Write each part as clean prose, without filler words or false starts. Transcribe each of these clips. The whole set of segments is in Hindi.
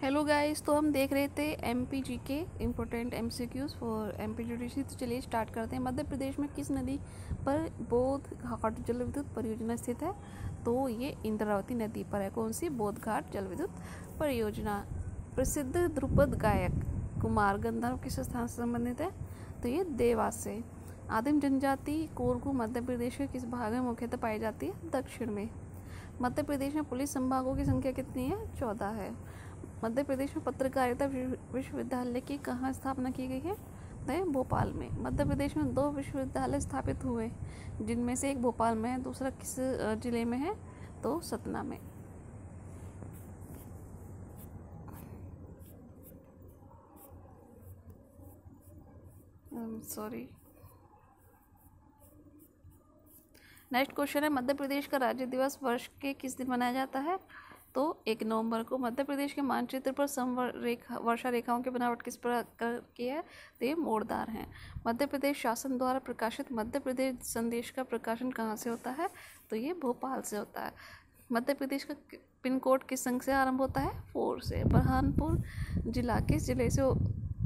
हेलो गाइस, तो हम देख रहे थे एमपी जी के important MCQs for MP judiciary. तो चलिए स्टार्ट करते हैं। मध्य प्रदेश में किस नदी पर बोध घाट जल विद्युत परियोजना स्थित है? तो ये इंद्रावती नदी पर है। कौन सी? बोध घाट जल विद्युत परियोजना। प्रसिद्ध ध्रुपद गायक कुमार गंधर्व किस स्थान से संबंधित है? तो ये देवास से। आदिम जनजाति कोरकू मध्य प्रदेश के किस भाग में मुख्यतः पाई जाती है? दक्षिण में। मध्य प्रदेश में पुलिस संभागों की संख्या कितनी है? 14 है। मध्य प्रदेश में पत्रकारिता विश्वविद्यालय की कहाँ स्थापना की गई है? तो भोपाल में। मध्य प्रदेश में 2 विश्वविद्यालय स्थापित हुए, जिनमें से एक भोपाल में है, दूसरा किस जिले में है? तो सतना में। सॉरी। नेक्स्ट क्वेश्चन है, मध्य प्रदेश का राज्य दिवस वर्ष के किस दिन मनाया जाता है? तो 1 नवंबर को। मध्य प्रदेश के मानचित्र पर वर्षा रेखाओं की बनावट किस प्रकार की है? तो ये मोड़दार हैं। मध्य प्रदेश शासन द्वारा प्रकाशित मध्य प्रदेश संदेश का प्रकाशन कहाँ से होता है? तो ये भोपाल से होता है। मध्य प्रदेश का पिन कोड किस अंक से आरंभ होता है? 4 से। बुरहानपुर जिला किस जिले से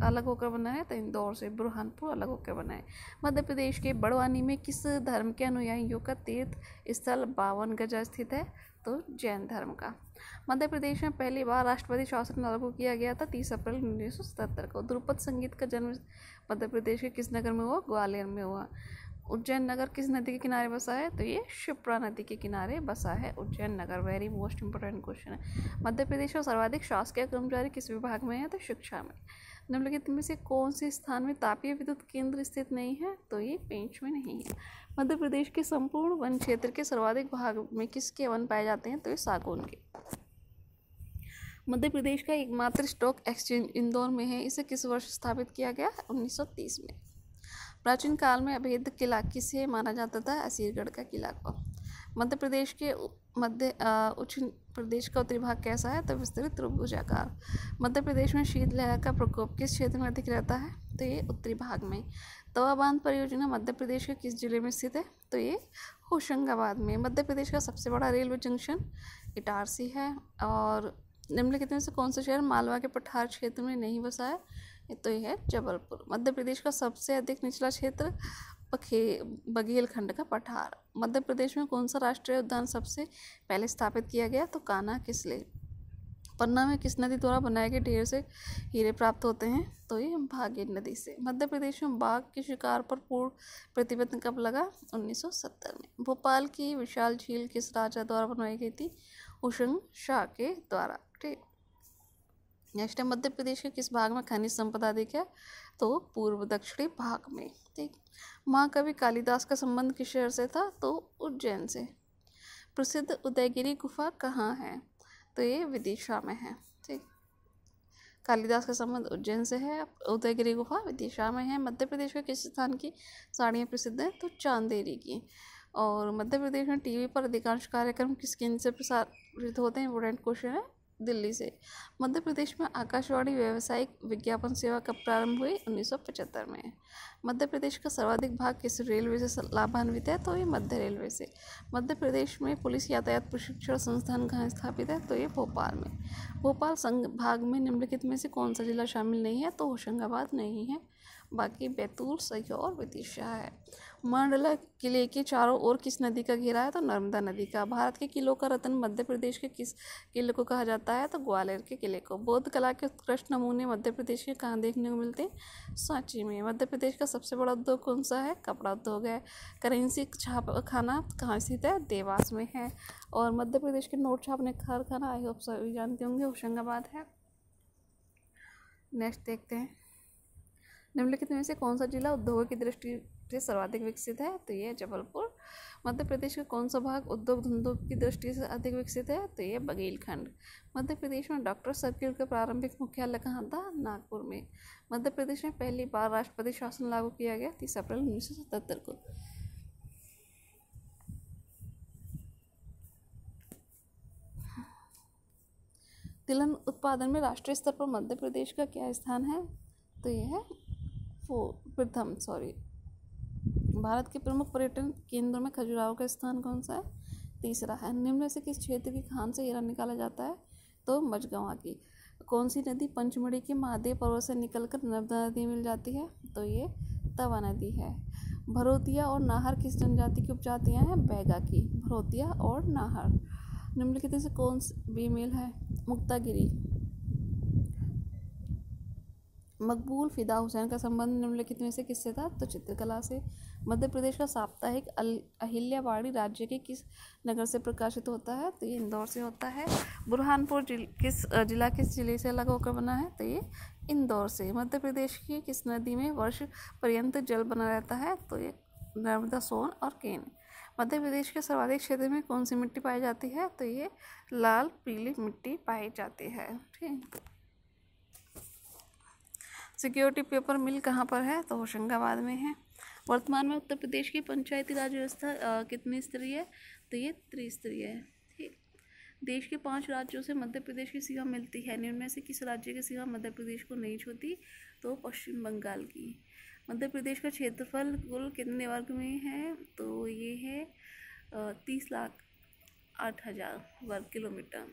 अलग होकर बना है? तो इंदौर से बुरहानपुर अलग होकर बना है। मध्य प्रदेश के बड़वानी में किस धर्म के अनुयायियों का तीर्थ स्थल 52 गजा स्थित है? तो जैन धर्म का। मध्य प्रदेश में पहली बार राष्ट्रपति शासन लागू किया गया था 30 अप्रैल 1977 को। ध्रुपद संगीत का जन्म मध्य प्रदेश के किस नगर में हुआ? ग्वालियर में हुआ। उज्जैन नगर किस नदी के किनारे बसा है? तो ये शिप्रा नदी के किनारे बसा है उज्जैन नगर। वेरी मोस्ट इंपोर्टेंट क्वेश्चन है। मध्य प्रदेश का सर्वाधिक शासकीय कर्मचारी किस विभाग में है? तो शिक्षा में। निम्नलिखित में से कौन से स्थान में तापीय विद्युत केंद्र स्थित नहीं है? तो ये पेंच में नहीं है। मध्य प्रदेश के संपूर्ण वन क्षेत्र के सर्वाधिक भाग में किसके वन पाए जाते हैं? तो ये सागौन के। मध्य प्रदेश का एकमात्र स्टॉक एक्सचेंज इंदौर में है। इसे किस वर्ष स्थापित किया गया? 1930 में। प्राचीन काल में अभेद किला किसे माना जाता था? असीरगढ़ का किला को। मध्य प्रदेश के उच्च प्रदेश का उत्तरी भाग कैसा है? तो विस्तृत त्रिभुजाकार। मध्य प्रदेश में शीतलहर का प्रकोप किस क्षेत्र में अधिक रहता है? तो ये उत्तरी भाग में। तवा बांध परियोजना मध्य प्रदेश के किस जिले में स्थित है? तो ये होशंगाबाद में। मध्य प्रदेश का सबसे बड़ा रेलवे जंक्शन इटारसी है। और निम्नलिखित में से कौन सा शहर मालवा के पठार क्षेत्र में नहीं बसा है? तो यह है जबलपुर। मध्य प्रदेश का सबसे अधिक निचला क्षेत्र बघेलखंड का पठार। मध्य प्रदेश में कौन सा राष्ट्रीय उद्यान सबसे पहले स्थापित किया गया? तो कान्हा किसले। पन्ना में किस नदी द्वारा बनाए गए ढेर से हीरे प्राप्त होते हैं? तो ये भागीरथी नदी से। मध्य प्रदेश में बाघ के शिकार पर पूर्ण प्रतिबंध कब लगा? 1970 में। भोपाल की विशाल झील किस राजा द्वारा बनवाई गई थी? हुशंग शाह के द्वारा। ठीक। नेक्स्ट है, मध्य प्रदेश के किस भाग में खनिज संपदा अधिक है? तो पूर्व दक्षिणी भाग में। ठीक। महाकवि कालिदास का संबंध किस शहर से था? तो उज्जैन से। प्रसिद्ध उदयगिरी गुफा कहाँ है? तो ये विदिशा में है। ठीक। कालिदास का संबंध उज्जैन से है। उदयगिरी गुफा विदिशा में है। मध्य प्रदेश के किस स्थान की साड़ियाँ प्रसिद्ध हैं? तो चांदेरी की। और मध्य प्रदेश में टीवी पर अधिकांश कार्यक्रम किस केंद्र से प्रसारित होते हैं? इंपोर्टेंट क्वेश्चन है। दिल्ली से। मध्य प्रदेश में आकाशवाणी व्यावसायिक विज्ञापन सेवा कब प्रारंभ हुई? 1975 में। मध्य प्रदेश का सर्वाधिक भाग किस रेलवे से लाभान्वित है? तो ये मध्य रेलवे से। मध्य प्रदेश में पुलिस यातायात प्रशिक्षण संस्थान कहाँ स्थापित है? तो ये भोपाल में। भोपाल संभाग में निम्नलिखित में से कौन सा जिला शामिल नहीं है? तो होशंगाबाद नहीं है, बाकी बैतूल, सीहोर, विदिशा है। मंडला किले के चारों ओर किस नदी का घेरा है? तो नर्मदा नदी का। भारत के किलों का रत्न मध्य प्रदेश के किस किले को कहा जाता है? तो ग्वालियर के किले को। बौद्ध कला के उत्कृष्ट नमूने मध्य प्रदेश के कहाँ देखने को मिलते हैं? सांची में। मध्य प्रदेश का सबसे बड़ा उद्योग कौन सा है? कपड़ा उद्योग है। करेंसी छाप खाना कहाँ स्थित है? देवास में है। और मध्य प्रदेश के नोट छापने का कारखाना आई होप सभी जानते होंगे, होशंगाबाद है। नेक्स्ट देखते हैं, निम्नलिखित में से कौन सा जिला उद्योगों की दृष्टि से सर्वाधिक विकसित है? तो ये जबलपुर। मध्य प्रदेश का कौन सा भाग उद्योग धंधों की दृष्टि से अधिक विकसित है? तो ये बघेलखंड। मध्य प्रदेश में डॉक्टर सर्किल का प्रारंभिक मुख्यालय कहाँ था? नागपुर में। मध्य प्रदेश में पहली बार राष्ट्रपति शासन लागू किया गया 30 अप्रैल 1977 को। तिलहन उत्पादन में राष्ट्रीय स्तर पर मध्य प्रदेश का क्या स्थान है? तो यह है प्रथम। भारत के प्रमुख पर्यटन केंद्रों में खजुराहो का स्थान कौन सा है? तीसरा है। निम्न में से किस क्षेत्र की खान से हीरा निकाला जाता है? तो मझगवां की। कौन सी नदी पंचमढ़ी के महादेव पर्वत से निकलकर नर्मदा नदी में मिल जाती है? तो ये तवा नदी है। भरोतिया और नाहर किस जनजाति की उपजातियां हैं? बैगा की। भरोतिया और नाहर। निम्नलिखित में से कौन सी बीमेल है? मुक्तागिरी। मकबूल फिदा हुसैन का संबंध निम्नलिखित में से किससे था? तो चित्रकला से। मध्य प्रदेश का साप्ताहिक अहिल्यावाड़ी राज्य के किस नगर से प्रकाशित होता है? तो ये इंदौर से होता है। बुरहानपुर किस जिले से अलग होकर बना है? तो ये इंदौर से। मध्य प्रदेश की किस नदी में वर्ष पर्यंत जल बना रहता है? तो ये नर्मदा, सोन और केन। मध्य प्रदेश के सर्वाधिक क्षेत्र में कौन सी मिट्टी पाई जाती है? तो ये लाल पीली मिट्टी पाई जाती है। ठीक। सिक्योरिटी पेपर मिल कहाँ पर है? तो होशंगाबाद में है। वर्तमान में उत्तर प्रदेश की पंचायती राज व्यवस्था कितनी स्तरीय है? तो ये त्रिस्तरीय है। ठीक। देश के 5 राज्यों से मध्य प्रदेश की सीमा मिलती है, इनमें से किस राज्य की सीमा मध्य प्रदेश को नहीं छूती? तो पश्चिम बंगाल की। मध्य प्रदेश का क्षेत्रफल कुल कितने वर्ग में है? तो ये है 30,08,000 वर्ग किलोमीटर।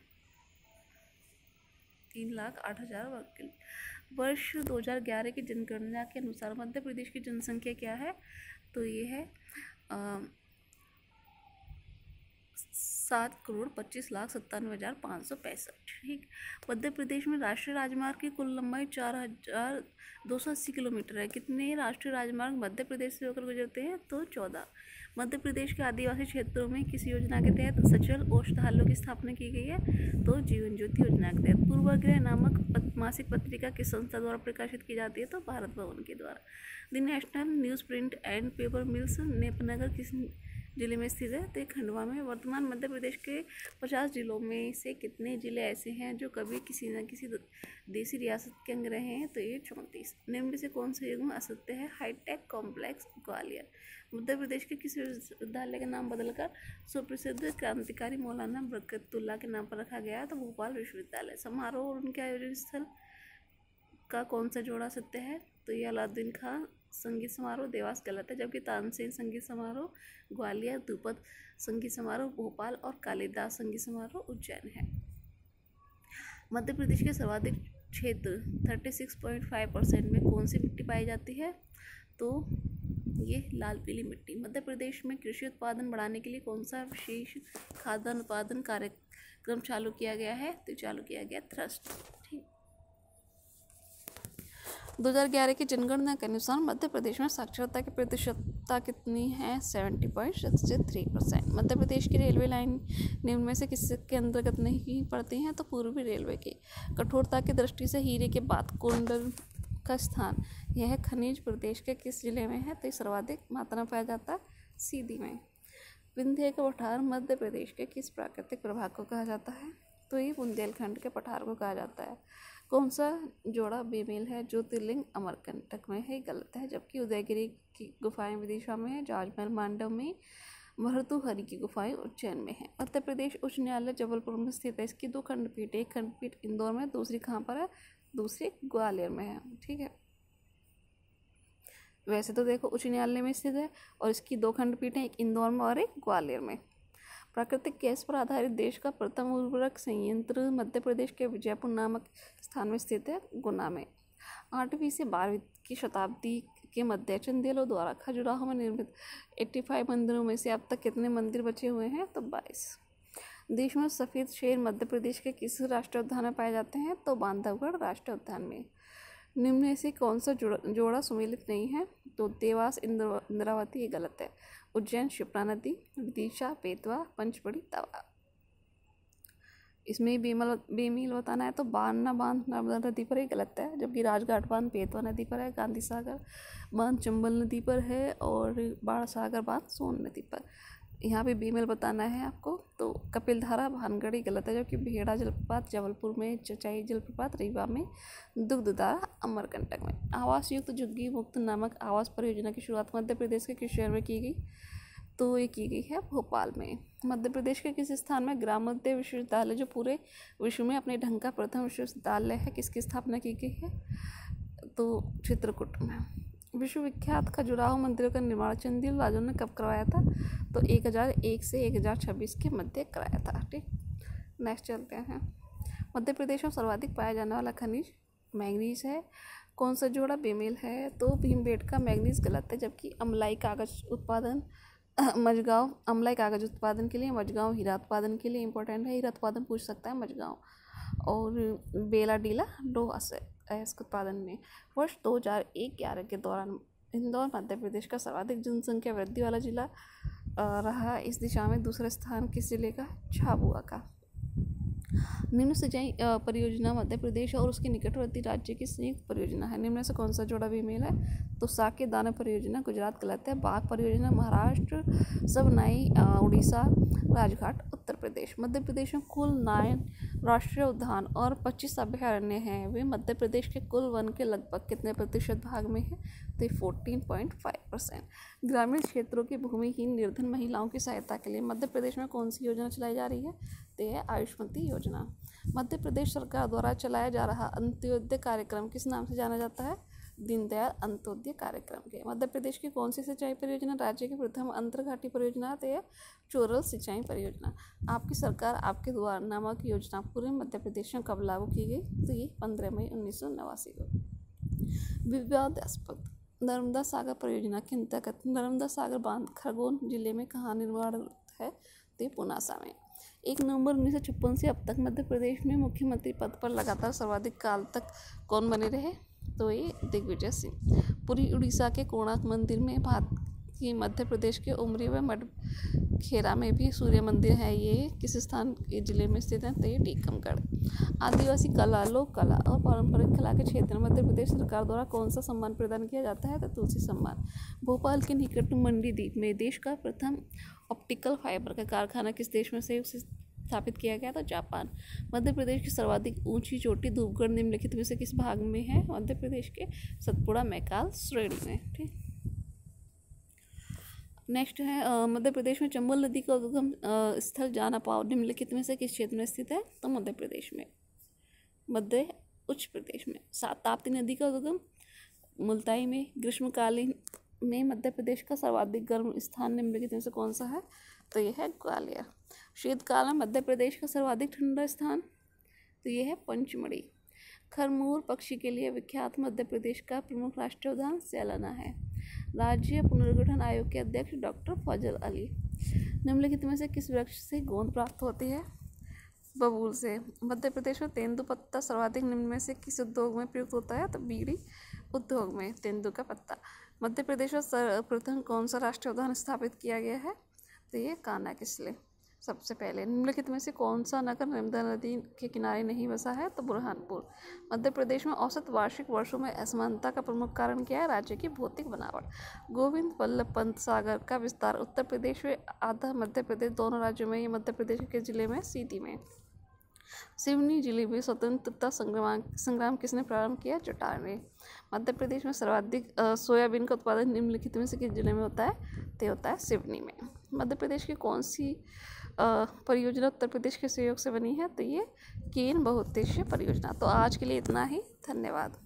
3,08,000 वर्ग किलोमीटर। वर्ष 2011 की जनगणना के अनुसार मध्य प्रदेश की जनसंख्या क्या है? तो ये है 7,25,97,565। ठीक। मध्य प्रदेश में राष्ट्रीय राजमार्ग की कुल लंबाई 4,280 किलोमीटर है। कितने राष्ट्रीय राजमार्ग मध्य प्रदेश से होकर गुजरते हैं? तो 14। मध्य प्रदेश के आदिवासी क्षेत्रों में किस योजना के तहत सचल औषधालयों की स्थापना की गई है? तो जीवन ज्योति योजना के तहत। पूर्वाग्रह नामक मासिक पत्रिका किस संस्था द्वारा प्रकाशित की जाती है? तो भारत भवन के द्वारा। The national newsprint and paper mills Nepanagar किस जिले में स्थित है? तो खंडवा में। वर्तमान मध्य प्रदेश के 50 जिलों में से कितने जिले ऐसे हैं जो कभी किसी न किसी देसी रियासत के अंग रहे हैं? तो ये 34। निम्न में से कौन सा युग्म असत्य है? Hitech complex Gwalior. मध्य प्रदेश के किस विश्वविद्यालय का नाम बदलकर सुप्रसिद्ध क्रांतिकारी मौलाना बरकतुल्ला के नाम पर रखा गया है? तो भोपाल विश्वविद्यालय। समारोह और उनके आयोजन स्थल का कौन सा जोड़ा सत्य है? तो ये अलाउद्दीन खां संगीत समारोह देवास गलत है, जबकि तानसेन संगीत समारोह ग्वालियर, द्रुपद संगीत समारोह भोपाल और कालिदास संगीत समारोह उज्जैन है। मध्य प्रदेश के सर्वाधिक क्षेत्र 36.5% में कौन सी मिट्टी पाई जाती है? तो ये लाल पीली मिट्टी। मध्य प्रदेश में कृषि उत्पादन बढ़ाने के लिए कौन सा विशेष खाद्यान्न उत्पादन कार्यक्रम चालू किया गया है? तो चालू किया गया थ्रस्ट। ठीक। 2011 की जनगणना के अनुसार मध्य प्रदेश में साक्षरता की प्रतिशतता कितनी है? 70.63%। मध्य प्रदेश की रेलवे लाइन निम्न में से किसके अंतर्गत नहीं पड़ती हैं? तो पूर्वी रेलवे की। कठोरता की दृष्टि से हीरे के बाद कुंडल का स्थान यह खनिज प्रदेश के किस जिले में है? तो सर्वाधिक मात्रा में पाया जाता है सीधी में। विंध्य के पठार मध्य प्रदेश के किस प्राकृतिक प्रभाग को कहा जाता है? तो ये बुंदेलखंड के पठार को कहा जाता है। कौन सा जोड़ा बेमेल है? ज्योतिर्लिंग अमरकंटक में है, गलत है, जबकि उदयगिरी की गुफाएं विदिशा में है, जाजमहल मांडव में, भर्तृहरि की गुफाएं उज्जैन में है। मध्य प्रदेश उच्च न्यायालय जबलपुर में स्थित है। इसकी 2 खंडपीठ, एक खंडपीठ इंदौर में, दूसरी कहाँ पर है? दूसरी ग्वालियर में है। ठीक है। वैसे तो देखो उच्च न्यायालय में स्थित है और इसकी 2 खंडपीठ हैं, एक इंदौर में और एक ग्वालियर में। प्राकृतिक गैस पर आधारित देश का प्रथम उर्वरक संयंत्र मध्य प्रदेश के विजयपुर नामक स्थान में स्थित है, गुना में। 8वीं से 12वीं की शताब्दी के मध्य चंदेलों द्वारा खजुराहो में निर्मित 85 मंदिरों में से अब तक कितने मंदिर बचे हुए हैं? तो 22। देश में सफ़ेद शेर मध्य प्रदेश के किस राष्ट्रीय उद्यान में पाए जाते हैं? तो बांधवगढ़ राष्ट्रीय उद्यान में। निम्न में से कौन सा जोड़ा सुमेलित नहीं है? तो देवास इंद्रावती, ये गलत है। उज्जैन शिप्रा नदी, विदिशा बेतवा, पंचमढ़ी तवा। इसमें बेमील बताना है तो बारना बांध नर्मदा नदी पर ही गलत है, जबकि राजघाट बांध बेतवा नदी पर है, गांधी सागर बांध चंबल नदी पर है और बाण सागर बांध सोन नदी पर। यहाँ पे बेमेल बताना है आपको। तो कपिलधारा भानगढ़ी गलत है, जबकि भेड़ा जलप्रपात जबलपुर में, चचाई जलप्रपात रीवा में, दुग्धधारा अमरकंटक में। आवास युक्त झुग्गी मुक्त नामक आवास परियोजना की शुरुआत मध्य प्रदेश के किस शहर में की गई? तो ये की गई है भोपाल में। मध्य प्रदेश के किस स्थान में ग्रामोदय विश्वविद्यालय, जो पूरे विश्व में अपने ढंग का प्रथम विश्वविद्यालय है, किसकी स्थापना की गई है? तो चित्रकूट में। विश्वविख्यात खजुराहो मंदिर का निर्माण चंदेल राजाओं ने कब करवाया था? तो 1001 से 1026 के मध्य कराया था। ठीक। नेक्स्ट चलते हैं। मध्य प्रदेश में सर्वाधिक पाया जाने वाला खनिज मैंगनीज है। कौन सा जोड़ा बेमेल है? तो भीमबेटका मैंगनीज गलत है, जबकि अम्लाई कागज उत्पादन मझगांव, अम्लाई कागज उत्पादन के लिए मझगांव, हीरा उत्पादन के लिए इंपॉर्टेंट है, हीरा उत्पादन पूछ सकता है मझगांव, और बेला डीला लोहा से इसके उत्पादन में। वर्ष 2011 के दौरान इंदौर मध्य प्रदेश का सर्वाधिक जनसंख्या वृद्धि वाला जिला रहा। इस दिशा में दूसरा स्थान किस जिले का? झाबुआ का। निम्न सिंचाई परियोजना मध्य प्रदेश और उसके निकटवर्ती राज्य की संयुक्त परियोजना है। निम्न से कौन सा जोड़ा बेमेल है? तो साके दाना परियोजना गुजरात गलत है, बाघ परियोजना महाराष्ट्र, सबनाई उड़ीसा, राजघाट उत्तर प्रदेश। मध्य प्रदेश में कुल 9 राष्ट्रीय उद्यान और 25 अभयारण्य हैं। वे मध्य प्रदेश के कुल वन के लगभग कितने प्रतिशत भाग में है? तो 14.5%। ग्रामीण क्षेत्रों की भूमिहीन निर्धन महिलाओं की सहायता के लिए मध्य प्रदेश में कौन सी योजना चलाई जा रही है? तो यह आयुष्मती योजना। मध्य प्रदेश सरकार द्वारा चलाया जा रहा अंत्योदय कार्यक्रम किस नाम से जाना जाता है? दीनदयाल अंत्योदय कार्यक्रम के। मध्य प्रदेश की कौन सी सिंचाई परियोजना राज्य की प्रथम अंतर्घाटी परियोजना? तो यह चोरल सिंचाई परियोजना। आपकी सरकार आपके द्वार नामक योजना पूरे मध्य प्रदेश में कब लागू की गई? तो ये 15 मई 1989 को। विवादास्पद नर्मदा सागर परियोजना के अंतर्गत नर्मदा सागर बांध खरगोन जिले में कहाँ निर्माण है? तो पुनासा में। 1 नवंबर 1956 से अब तक मध्य प्रदेश में मुख्यमंत्री पद पर लगातार सर्वाधिक काल तक कौन बने रहे? तो ये दिग्विजय सिंह। पूरी उड़ीसा के कोणार्क मंदिर में की मध्य प्रदेश के उमरी व मडखेरा में भी सूर्य मंदिर है। ये किस स्थान के जिले में स्थित है? तो ये टीकमगढ़। आदिवासी कला, लोक कला और पारंपरिक कला के क्षेत्र में मध्य प्रदेश सरकार द्वारा कौन सा सम्मान प्रदान किया जाता है? तो तुलसी सम्मान। भोपाल के निकट मंडी द्वीप में देश का प्रथम ऑप्टिकल फाइबर का कारखाना किस देश में संयोग से स्थापित किया गया? तो जापान। मध्य प्रदेश की सर्वाधिक ऊंची चोटी धूपगढ़ निम्नलिखित में से किस भाग में है? मध्य प्रदेश के सतपुड़ा मैकाल श्रेणी में। ठीक। नेक्स्ट है मध्य प्रदेश में चंबल नदी का उद्गम स्थल जाना पाव निम्नलिखित में से किस क्षेत्र में स्थित है? तो मध्य प्रदेश में, मध्य उच्च प्रदेश में। ताप्ती नदी का उद्गम मुल्ताई में। ग्रीष्मकालीन में मध्य प्रदेश का सर्वाधिक गर्म स्थान निम्नलिखित में से कौन सा है? तो यह है ग्वालियर। शीतकाल में मध्य प्रदेश का सर्वाधिक ठंडा स्थान? तो यह है पंचमढ़ी। खरमूर पक्षी के लिए विख्यात मध्य प्रदेश का प्रमुख राष्ट्रीय उद्यान सैलाना है। राज्य पुनर्गठन आयोग के अध्यक्ष डॉक्टर फजल अली। निम्नलिखित में से किस वृक्ष से गोंद प्राप्त होती है? बबूल से। मध्य प्रदेश में तेंदुपत्ता सर्वाधिक निम्न में से किस उद्योग में प्रयुक्त होता है? तो बीड़ी उद्योग में तेंदु का पत्ता। मध्य प्रदेश में सर्वप्रथम कौन सा राष्ट्रीय उद्यान स्थापित किया गया है? तो ये कान्हा किस्ले सबसे पहले। निम्नलिखित में से कौन सा नगर नर्मदा नदी के किनारे नहीं बसा है? तो बुरहानपुर। मध्य प्रदेश में औसत वार्षिक वर्षों में असमानता का प्रमुख कारण क्या है? राज्य की भौतिक बनावट। गोविंद वल्लभ पंत सागर का विस्तार उत्तर प्रदेश में आधा मध्य प्रदेश दोनों राज्यों में, ये मध्य प्रदेश के जिले में सिटी में। सिवनी जिले में स्वतंत्रता संग्राम किसने प्रारंभ किया? चटार ने। मध्य प्रदेश में सर्वाधिक सोयाबीन का उत्पादन निम्नलिखित में से किस जिले में होता है? तो होता है सिवनी में। मध्य प्रदेश की कौन सी परियोजना उत्तर प्रदेश के सहयोग से बनी है? तो ये केन बहुउद्देशीय परियोजना। तो आज के लिए इतना ही, धन्यवाद।